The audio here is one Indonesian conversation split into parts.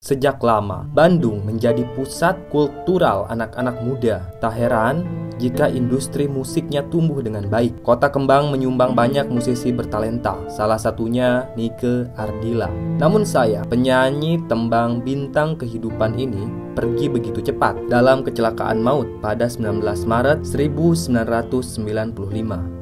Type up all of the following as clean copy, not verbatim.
Sejak lama, Bandung menjadi pusat kultural anak-anak muda. Tak heran jika industri musiknya tumbuh dengan baik. Kota Kembang menyumbang banyak musisi bertalenta, salah satunya Nike Ardilla. Namun sayang, penyanyi tembang bintang kehidupan ini pergi begitu cepat dalam kecelakaan maut pada 19 Maret 1995.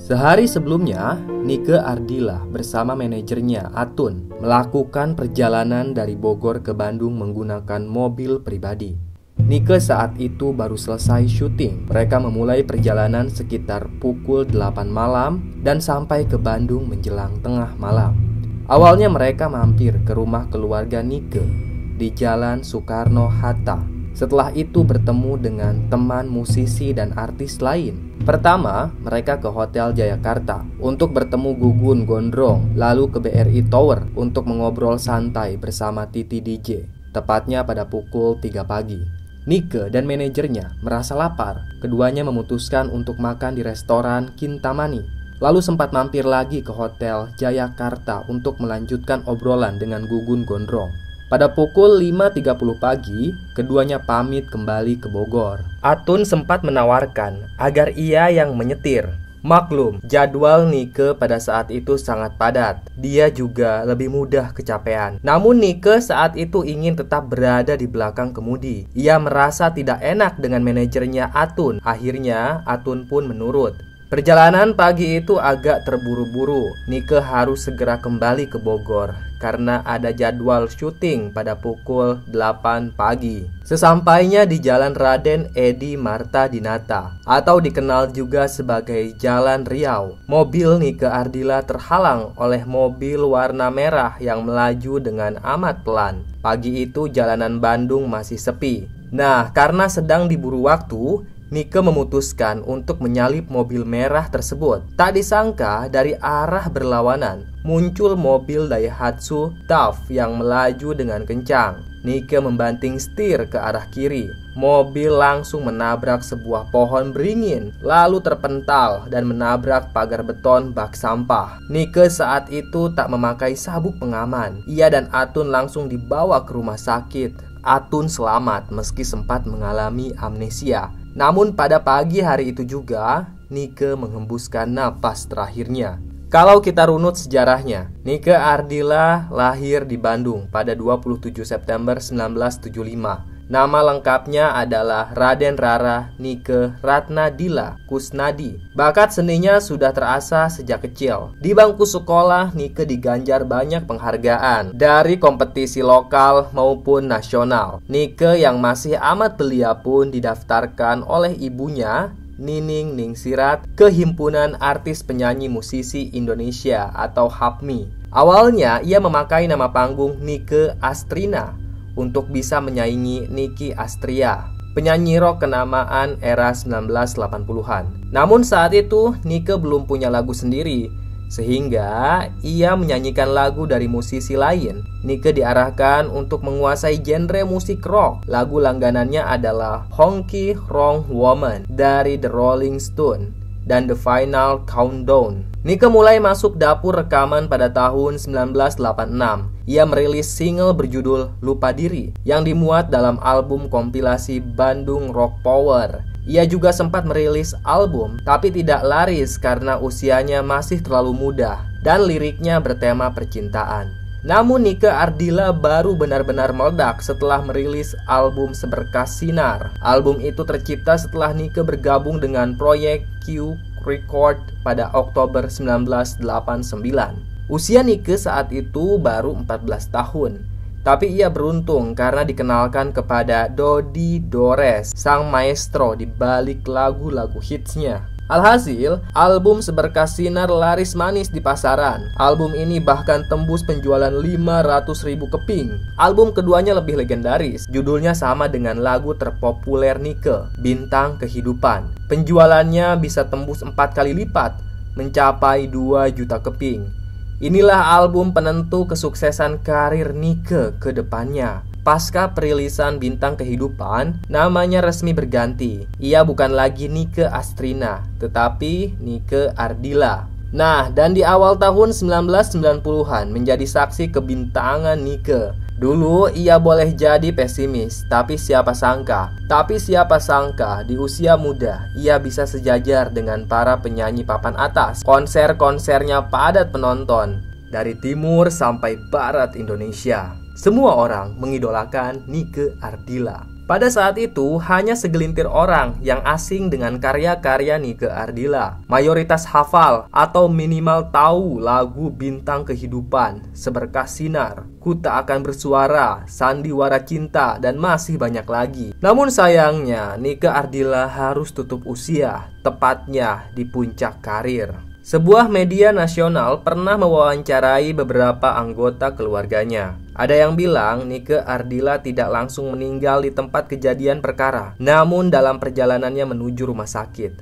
Sehari sebelumnya, Nike Ardilla bersama manajernya Atun melakukan perjalanan dari Bogor ke Bandung menggunakan mobil pribadi. Nike saat itu baru selesai syuting. Mereka memulai perjalanan sekitar pukul 8 malam dan sampai ke Bandung menjelang tengah malam. Awalnya mereka mampir ke rumah keluarga Nike di Jalan Soekarno-Hatta. Setelah itu bertemu dengan teman musisi dan artis lain. Pertama, mereka ke Hotel Jayakarta untuk bertemu Gugun Gondrong, lalu ke BRI Tower untuk mengobrol santai bersama Titi DJ, tepatnya pada pukul 3 pagi. Nike dan manajernya merasa lapar. Keduanya memutuskan untuk makan di restoran Kintamani. Lalu sempat mampir lagi ke Hotel Jayakarta untuk melanjutkan obrolan dengan Gugun Gondrong. Pada pukul 5.30 pagi, keduanya pamit kembali ke Bogor. Atun sempat menawarkan agar ia yang menyetir. Maklum, jadwal Nike pada saat itu sangat padat. Dia juga lebih mudah kecapean. Namun Nike saat itu ingin tetap berada di belakang kemudi. Ia merasa tidak enak dengan manajernya Atun. Akhirnya Atun pun menurut. Perjalanan pagi itu agak terburu-buru. Nike harus segera kembali ke Bogor karena ada jadwal syuting pada pukul 8 pagi. Sesampainya di Jalan Raden Edi Marta Dinata atau dikenal juga sebagai Jalan Riau, mobil Nike Ardilla terhalang oleh mobil warna merah yang melaju dengan amat pelan. Pagi itu jalanan Bandung masih sepi. Nah, karena sedang diburu waktu, Nike memutuskan untuk menyalip mobil merah tersebut. Tak disangka dari arah berlawanan muncul mobil Daihatsu DAF yang melaju dengan kencang. Nike membanting setir ke arah kiri. Mobil langsung menabrak sebuah pohon beringin, lalu terpental dan menabrak pagar beton bak sampah. Nike saat itu tak memakai sabuk pengaman. Ia dan Atun langsung dibawa ke rumah sakit. Atun selamat meski sempat mengalami amnesia. Namun pada pagi hari itu juga, Nike menghembuskan napas terakhirnya. Kalau kita runut sejarahnya, Nike Ardilla lahir di Bandung pada 27 September 1975. Nama lengkapnya adalah Raden Rara Nike Ratnadilla Kusnadi. Bakat seninya sudah terasa sejak kecil. Di bangku sekolah, Nike diganjar banyak penghargaan dari kompetisi lokal maupun nasional. Nike yang masih amat belia pun didaftarkan oleh ibunya, Nining Ningsirat, ke Himpunan Artis Penyanyi Musisi Indonesia atau HAPMI. Awalnya ia memakai nama panggung Nike Astrina untuk bisa menyaingi Nicky Astria, penyanyi rock kenamaan era 1980-an. Namun saat itu Nike belum punya lagu sendiri, sehingga ia menyanyikan lagu dari musisi lain. Nike diarahkan untuk menguasai genre musik rock. Lagu langganannya adalah Honky Tonk Woman dari The Rolling Stones dan The Final Countdown. Nike mulai masuk dapur rekaman pada tahun 1986. Ia merilis single berjudul Lupa Diri yang dimuat dalam album kompilasi Bandung Rock Power. Ia juga sempat merilis album tapi tidak laris karena usianya masih terlalu muda dan liriknya bertema percintaan. Namun Nike Ardilla baru benar-benar meledak setelah merilis album Seberkas Sinar. Album itu tercipta setelah Nike bergabung dengan proyek Q Record pada Oktober 1989. Usia Nike saat itu baru 14 tahun. Tapi ia beruntung karena dikenalkan kepada Dodi Dores, sang maestro di balik lagu-lagu hitsnya. Alhasil, album Seberkas Sinar laris manis di pasaran. Album ini bahkan tembus penjualan 500.000 keping. Album keduanya lebih legendaris. Judulnya sama dengan lagu terpopuler Nike, Bintang Kehidupan. Penjualannya bisa tembus 4 kali lipat, mencapai 2 juta keping. Inilah album penentu kesuksesan karir Nike ke depannya. Pasca perilisan Bintang Kehidupan, namanya resmi berganti. Ia bukan lagi Nike Astrina, tetapi Nike Ardilla. Nah, dan di awal tahun 1990-an menjadi saksi kebintangan Nike. Dulu ia boleh jadi pesimis, tapi siapa sangka di usia muda ia bisa sejajar dengan para penyanyi papan atas. Konser-konsernya padat penonton dari timur sampai barat Indonesia. Semua orang mengidolakan Nike Ardilla. Pada saat itu, hanya segelintir orang yang asing dengan karya-karya Nike Ardilla. Mayoritas hafal atau minimal tahu lagu Bintang Kehidupan, Seberkas Sinar, Ku Tak Akan Bersuara, Sandiwara Cinta, dan masih banyak lagi. Namun sayangnya, Nike Ardilla harus tutup usia, tepatnya di puncak karir. Sebuah media nasional pernah mewawancarai beberapa anggota keluarganya. Ada yang bilang Nike Ardilla tidak langsung meninggal di tempat kejadian perkara, namun dalam perjalanannya menuju rumah sakit.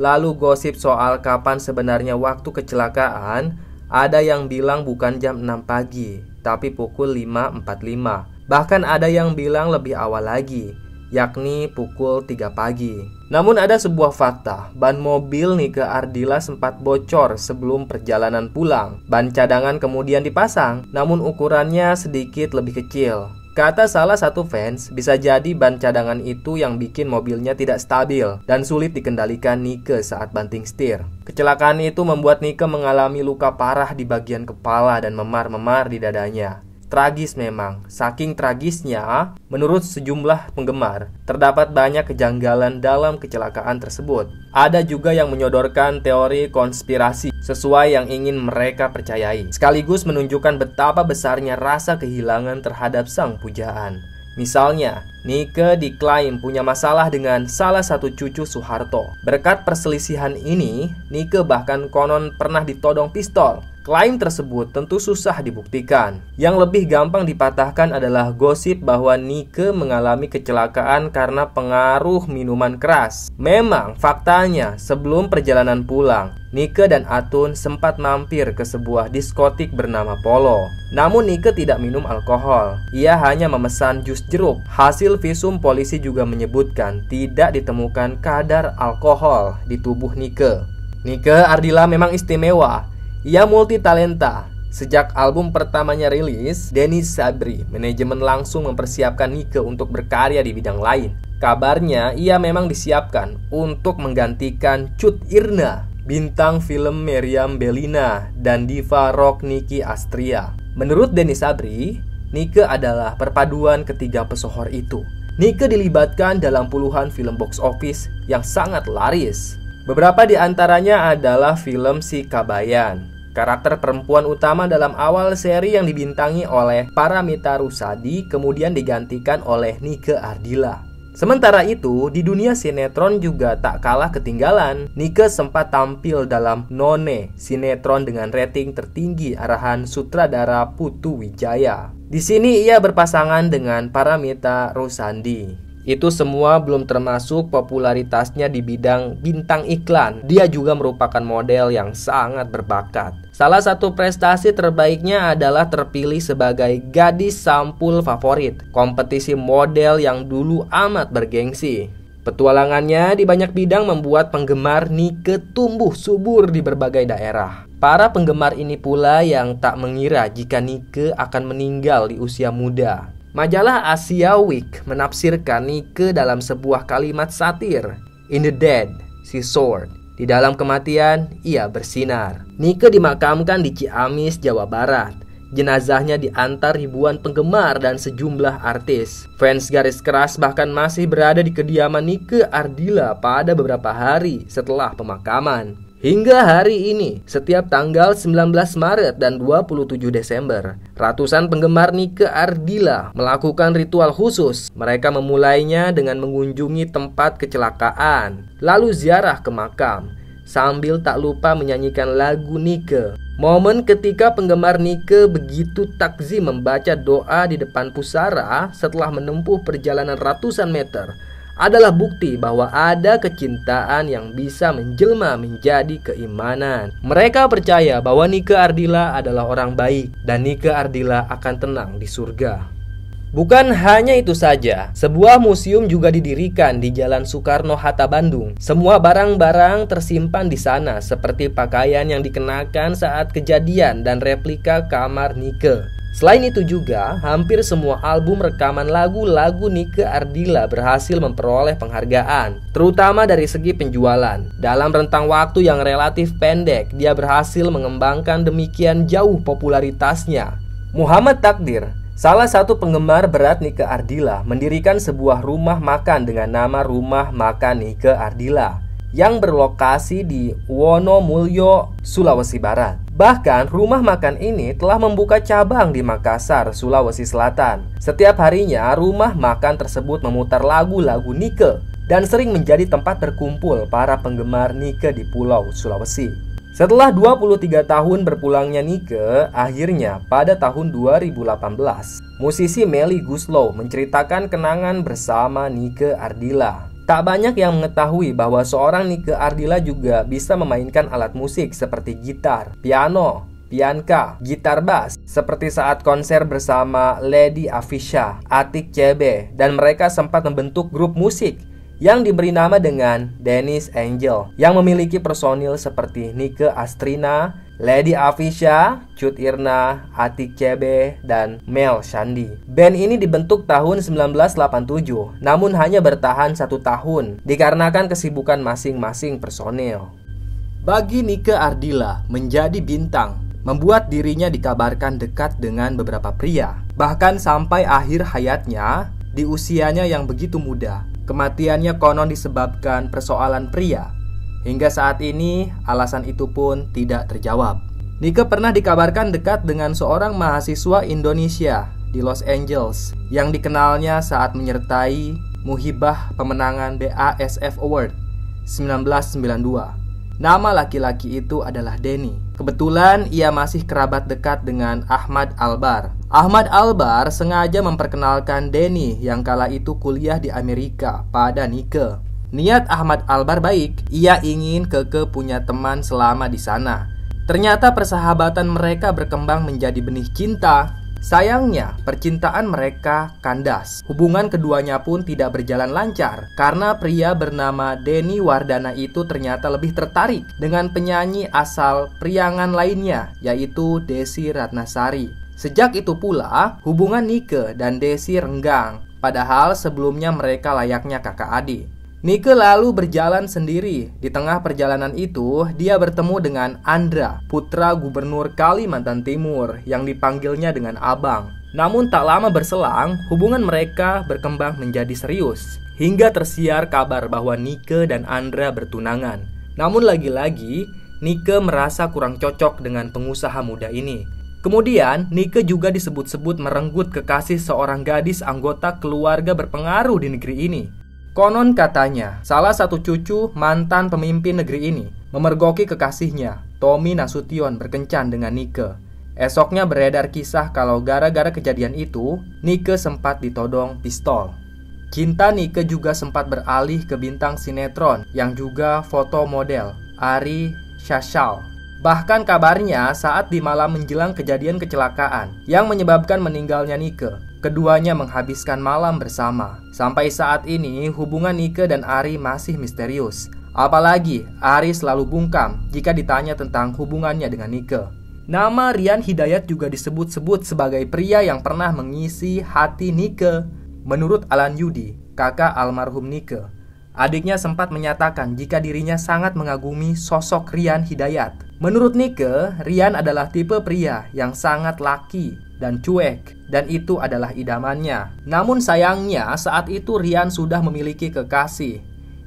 Lalu gosip soal kapan sebenarnya waktu kecelakaan, ada yang bilang bukan jam 6 pagi, tapi pukul 5.45. Bahkan ada yang bilang lebih awal lagi, yakni pukul 3 pagi. Namun ada sebuah fakta, ban mobil Nike Ardilla sempat bocor sebelum perjalanan pulang. Ban cadangan kemudian dipasang, namun ukurannya sedikit lebih kecil. Kata salah satu fans, bisa jadi ban cadangan itu yang bikin mobilnya tidak stabil dan sulit dikendalikan Nike saat banting setir. Kecelakaan itu membuat Nike mengalami luka parah di bagian kepala dan memar-memar di dadanya. Tragis memang, saking tragisnya, menurut sejumlah penggemar, terdapat banyak kejanggalan dalam kecelakaan tersebut. Ada juga yang menyodorkan teori konspirasi sesuai yang ingin mereka percayai, sekaligus menunjukkan betapa besarnya rasa kehilangan terhadap sang pujaan. Misalnya, Nike diklaim punya masalah dengan salah satu cucu Soeharto. Berkat perselisihan ini, Nike bahkan konon pernah ditodong pistol. Klaim tersebut tentu susah dibuktikan. Yang lebih gampang dipatahkan adalah gosip bahwa Nike mengalami kecelakaan karena pengaruh minuman keras. Memang faktanya sebelum perjalanan pulang, Nike dan Atun sempat mampir ke sebuah diskotik bernama Polo. Namun Nike tidak minum alkohol. Ia hanya memesan jus jeruk. Hasil visum polisi juga menyebutkan tidak ditemukan kadar alkohol di tubuh Nike. Nike Ardilla memang istimewa. Ia multi talenta. Sejak album pertamanya rilis, Denny Sabri, manajemen langsung mempersiapkan Nike untuk berkarya di bidang lain. Kabarnya ia memang disiapkan untuk menggantikan Cut Irna, bintang film Meriam Bellina, dan diva rock Nicky Astria. Menurut Denny Sabri, Nike adalah perpaduan ketiga pesohor itu. Nike dilibatkan dalam puluhan film box office yang sangat laris. Beberapa di antaranya adalah film Si Kabayan. Karakter perempuan utama dalam awal seri yang dibintangi oleh Paramita Rusady kemudian digantikan oleh Nike Ardilla. Sementara itu, di dunia sinetron juga tak kalah ketinggalan. Nike sempat tampil dalam None, sinetron dengan rating tertinggi arahan sutradara Putu Wijaya. Di sini ia berpasangan dengan Paramita Rusady. Itu semua belum termasuk popularitasnya di bidang bintang iklan. Dia juga merupakan model yang sangat berbakat. Salah satu prestasi terbaiknya adalah terpilih sebagai gadis sampul favorit, kompetisi model yang dulu amat bergengsi. Petualangannya di banyak bidang membuat penggemar Nike tumbuh subur di berbagai daerah. Para penggemar ini pula yang tak mengira jika Nike akan meninggal di usia muda. Majalah Asia Week menafsirkan Nike dalam sebuah kalimat satir, "In the dead, she soared." Di dalam kematian, ia bersinar. Nike dimakamkan di Ciamis, Jawa Barat. Jenazahnya diantar ribuan penggemar dan sejumlah artis. Fans garis keras bahkan masih berada di kediaman Nike Ardilla pada beberapa hari setelah pemakaman. Hingga hari ini, setiap tanggal 19 Maret dan 27 Desember, ratusan penggemar Nike Ardilla melakukan ritual khusus. Mereka memulainya dengan mengunjungi tempat kecelakaan, lalu ziarah ke makam, sambil tak lupa menyanyikan lagu Nike. Momen ketika penggemar Nike begitu takzim membaca doa di depan pusara setelah menempuh perjalanan ratusan meter adalah bukti bahwa ada kecintaan yang bisa menjelma menjadi keimanan. Mereka percaya bahwa Nike Ardilla adalah orang baik dan Nike Ardilla akan tenang di surga. Bukan hanya itu saja, sebuah museum juga didirikan di Jalan Soekarno-Hatta, Bandung. Semua barang-barang tersimpan di sana, seperti pakaian yang dikenakan saat kejadian dan replika kamar Nike. Selain itu juga, hampir semua album rekaman lagu-lagu Nike Ardilla berhasil memperoleh penghargaan, terutama dari segi penjualan. Dalam rentang waktu yang relatif pendek, dia berhasil mengembangkan demikian jauh popularitasnya. Muhammad Takdir, salah satu penggemar berat Nike Ardilla, mendirikan sebuah rumah makan dengan nama Rumah Makan Nike Ardilla yang berlokasi di Wonomulyo, Sulawesi Barat. Bahkan rumah makan ini telah membuka cabang di Makassar, Sulawesi Selatan. Setiap harinya rumah makan tersebut memutar lagu-lagu Nike dan sering menjadi tempat berkumpul para penggemar Nike di Pulau Sulawesi. Setelah 23 tahun berpulangnya Nike, akhirnya pada tahun 2018, musisi Melly Goeslaw menceritakan kenangan bersama Nike Ardilla. Tak banyak yang mengetahui bahwa seorang Nike Ardilla juga bisa memainkan alat musik seperti gitar, piano, pianka, gitar bass, seperti saat konser bersama Lady Afisha, Atik CB, dan mereka sempat membentuk grup musik yang diberi nama dengan Dennis Angel, yang memiliki personil seperti Nike Astrina, Lady Afisha, Cut Irna, Atik CB, dan Mel Shandy. Band ini dibentuk tahun 1987, namun hanya bertahan 1 tahun dikarenakan kesibukan masing-masing personil. Bagi Nike Ardilla, menjadi bintang membuat dirinya dikabarkan dekat dengan beberapa pria. Bahkan sampai akhir hayatnya, di usianya yang begitu muda, kematiannya konon disebabkan persoalan pria. Hingga saat ini, alasan itu pun tidak terjawab. Nike pernah dikabarkan dekat dengan seorang mahasiswa Indonesia di Los Angeles yang dikenalnya saat menyertai muhibah pemenangan BASF Award 1992. Nama laki-laki itu adalah Denny. Kebetulan ia masih kerabat dekat dengan Ahmad Albar. Ahmad Albar sengaja memperkenalkan Denny yang kala itu kuliah di Amerika pada Nike. Niat Ahmad Albar baik, ia ingin Keke punya teman selama di sana. Ternyata persahabatan mereka berkembang menjadi benih cinta. Sayangnya, percintaan mereka kandas. Hubungan keduanya pun tidak berjalan lancar karena pria bernama Denny Wardana itu ternyata lebih tertarik dengan penyanyi asal Priangan lainnya, yaitu Desi Ratnasari. Sejak itu pula, hubungan Nike dan Desi renggang, padahal sebelumnya mereka layaknya kakak adik. Nike lalu berjalan sendiri. Di tengah perjalanan itu, dia bertemu dengan Andra, putra gubernur Kalimantan Timur, yang dipanggilnya dengan Abang. Namun tak lama berselang, hubungan mereka berkembang menjadi serius, hingga tersiar kabar bahwa Nike dan Andra bertunangan. Namun lagi-lagi, Nike merasa kurang cocok dengan pengusaha muda ini. Kemudian, Nike juga disebut-sebut merenggut kekasih seorang gadis anggota keluarga berpengaruh di negeri ini. Konon katanya, salah satu cucu mantan pemimpin negeri ini memergoki kekasihnya, Tommy Nasution, berkencan dengan Nike. Esoknya beredar kisah kalau gara-gara kejadian itu, Nike sempat ditodong pistol. Cinta Nike juga sempat beralih ke bintang sinetron yang juga foto model, Ari Shashal. Bahkan kabarnya saat di malam menjelang kejadian kecelakaan yang menyebabkan meninggalnya Nike, keduanya menghabiskan malam bersama. Sampai saat ini, hubungan Nike dan Ari masih misterius. Apalagi, Ari selalu bungkam jika ditanya tentang hubungannya dengan Nike. Nama Rian Hidayat juga disebut-sebut sebagai pria yang pernah mengisi hati Nike. Menurut Alan Yudi, kakak almarhum Nike, adiknya sempat menyatakan jika dirinya sangat mengagumi sosok Rian Hidayat. Menurut Nike, Rian adalah tipe pria yang sangat laki dan cuek, dan itu adalah idamannya. Namun sayangnya saat itu Rian sudah memiliki kekasih.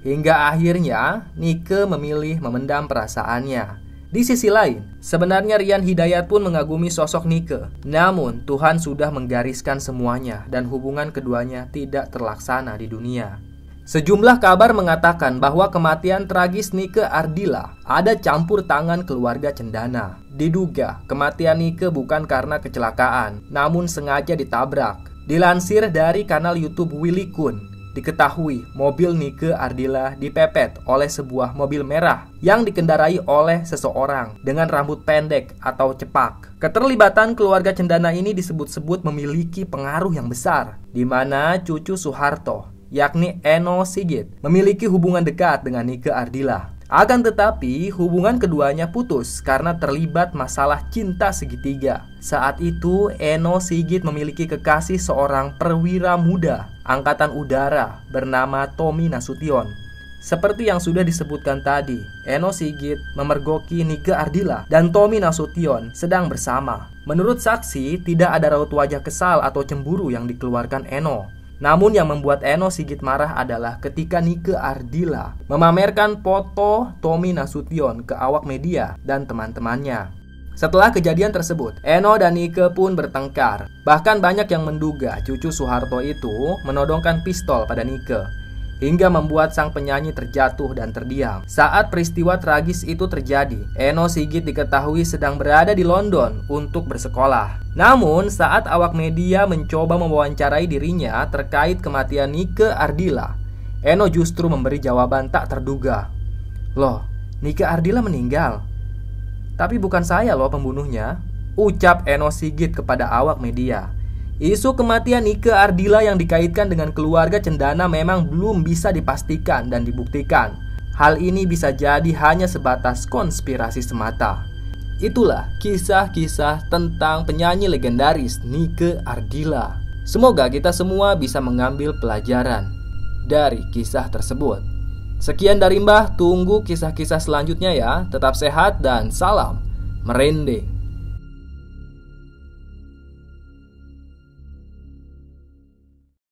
Hingga akhirnya Nike memilih memendam perasaannya. Di sisi lain, sebenarnya Rian Hidayat pun mengagumi sosok Nike. Namun Tuhan sudah menggariskan semuanya dan hubungan keduanya tidak terlaksana di dunia. Sejumlah kabar mengatakan bahwa kematian tragis Nike Ardilla ada campur tangan keluarga Cendana. Diduga kematian Nike bukan karena kecelakaan, namun sengaja ditabrak. Dilansir dari kanal YouTube Willy Kun, diketahui mobil Nike Ardila dipepet oleh sebuah mobil merah yang dikendarai oleh seseorang dengan rambut pendek atau cepak. Keterlibatan keluarga cendana ini disebut-sebut memiliki pengaruh yang besar, di mana cucu Soeharto, yakni Eno Sigit, memiliki hubungan dekat dengan Nike Ardila. Akan tetapi, hubungan keduanya putus karena terlibat masalah cinta segitiga. Saat itu, Eno Sigit memiliki kekasih seorang perwira muda Angkatan Udara bernama Tommy Nasution. Seperti yang sudah disebutkan tadi, Eno Sigit memergoki Nike Ardila dan Tommy Nasution sedang bersama. Menurut saksi, tidak ada raut wajah kesal atau cemburu yang dikeluarkan Eno. Namun yang membuat Eno Sigit marah adalah ketika Nike Ardila memamerkan foto Tommy Nasution ke awak media dan teman-temannya. Setelah kejadian tersebut, Eno dan Nike pun bertengkar. Bahkan banyak yang menduga cucu Soeharto itu menodongkan pistol pada Nike, hingga membuat sang penyanyi terjatuh dan terdiam. Saat peristiwa tragis itu terjadi, Eno Sigit diketahui sedang berada di London untuk bersekolah. Namun, saat awak media mencoba mewawancarai dirinya terkait kematian Nike Ardila, Eno justru memberi jawaban tak terduga. "Loh, Nike Ardila meninggal. Tapi bukan saya loh pembunuhnya," ucap Eno Sigit kepada awak media. Isu kematian Nike Ardila yang dikaitkan dengan keluarga cendana memang belum bisa dipastikan dan dibuktikan. Hal ini bisa jadi hanya sebatas konspirasi semata. Itulah kisah-kisah tentang penyanyi legendaris Nike Ardila. Semoga kita semua bisa mengambil pelajaran dari kisah tersebut. Sekian dari Mbah, tunggu kisah-kisah selanjutnya ya. Tetap sehat dan salam merinding.